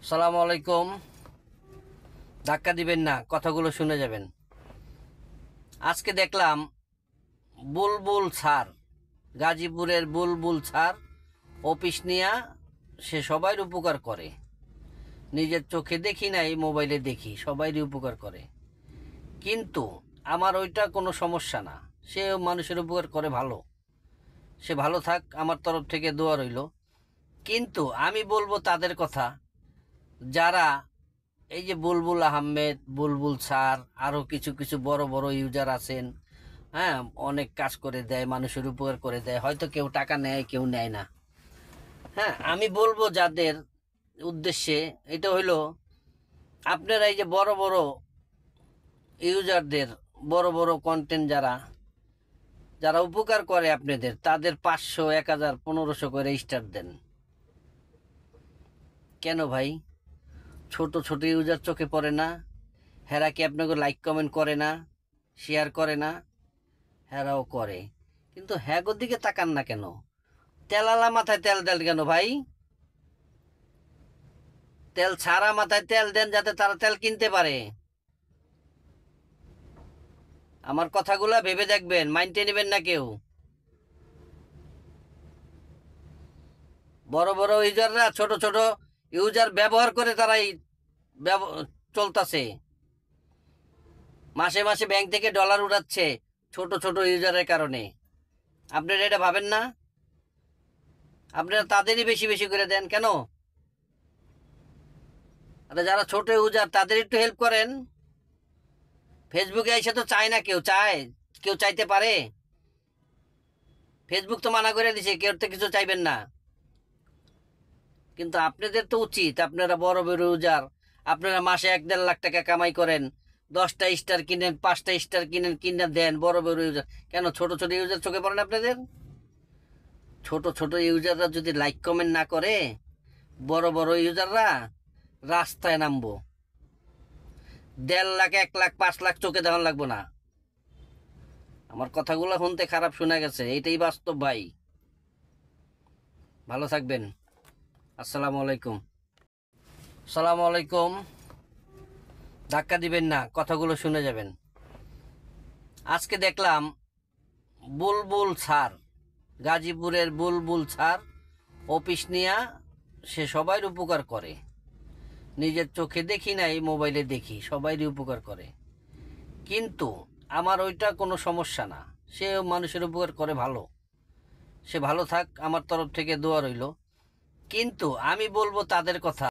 আসসালামু আলাইকুম। ধাক্কা দিবেন না, কথাগুলো শুনে যাবেন। আজকে দেখলাম বুলবুল স্যার, গাজীপুরের বুলবুল স্যার অফিস নিয়া সে সবাইর উপকার করে। নিজের চোখে দেখি নাই, মোবাইলে দেখি সবাইরই উপকার করে। কিন্তু আমার ওইটা কোনো সমস্যা না, সে মানুষের উপকার করে, ভালো, সে ভালো থাক, আমার তরফ থেকে দোয়া রইল। কিন্তু আমি বলবো তাদের কথা যারা এই যে বুলবুল আহমেদ, বুলবুল স্যার, আরও কিছু কিছু বড় বড় ইউজার আছেন, হ্যাঁ, অনেক কাজ করে দেয়, মানুষের উপকার করে দেয়, হয়তো কেউ টাকা নেয় কেউ নেয় না। হ্যাঁ, আমি বলবো যাদের উদ্দেশ্যে এটা হইলো, আপনারা এই যে বড় বড় ইউজারদের, বড় বড় কন্টেন্ট যারা যারা উপকার করে আপনাদের, তাদের 500, 1000, 1500 করে স্টার দেন। কেন ভাই? ছোট ছোট ইউজার চোখে পড়ে না? হেরা কি আপনাকে লাইক কমেন্ট করে না, শেয়ার করে না? হেরাও করে, কিন্তু হ্যাগোর দিকে তাকান না কেন? তেলালা মাথায় তেল দেন কেন ভাই? তেল ছাড়া মাথায় তেল দেন যাতে তারা তেল কিনতে পারে। আমার কথাগুলা ভেবে দেখবেন, মাইন্ডে নেবেন না কেউ। বড় বড় ইউজাররা ছোট ছোট ইউজার ব্যবহার করে তারাই চলতেছে, মাসে মাসে ব্যাংক থেকে ডলার উড়াচ্ছে ছোট ছোট ইউজারের কারণে। আপনারা এটা ভাবেন না? আপনারা তাদেরই বেশি বেশি করে দেন কেন? আর যারা ছোট ইউজার তাদের একটু হেল্প করেন। ফেসবুকে এসে তো চায় না, কেউ চায়? কেউ চাইতে পারে? ফেসবুক তো মানা করে দিছে, কেউ তো কিছু চাইবেন না। কিন্তু আপনাদের তো উচিত, আপনারা বড় বড় ইউজার, আপনারা মাসে 1-1.5 লাখ টাকা কামাই করেন, 10টা স্টার কিনেন, 5টা স্টার কিনেন, কিনে দেন বড় বড় ইউজার। কেন ছোট ছোট ইউজার চোখে পড়েন আপনাদের? ছোট ছোট ইউজাররা যদি লাইক কমেন্ট না করে, বড় বড় ইউজাররা রাস্তায় নামবো। 1.5 লাখ, 1 লাখ, 5 লাখ চোখে দেখান লাগবো না। আমার কথাগুলো শুনতে খারাপ শোনা গেছে, এইটাই বাস্তব ভাই। ভালো থাকবেন। আসসালামু আলাইকুম। আসসালামু আলাইকুম। ধাক্কা দিবেন না, কথাগুলো শুনে যাবেন। আজকে দেখলাম বুলবুল স্যার, গাজীপুরের বুলবুল স্যার অফিস নিয়া সে সবাইর উপকার করে। নিজের চোখে দেখি নাই, মোবাইলে দেখি সবাইরই উপকার করে। কিন্তু আমার ওইটা কোনো সমস্যা না, সে মানুষের উপকার করে, ভালো, সে ভালো থাক, আমার তরফ থেকে দোয়া রইল। কিন্তু আমি বলবো তাদের কথা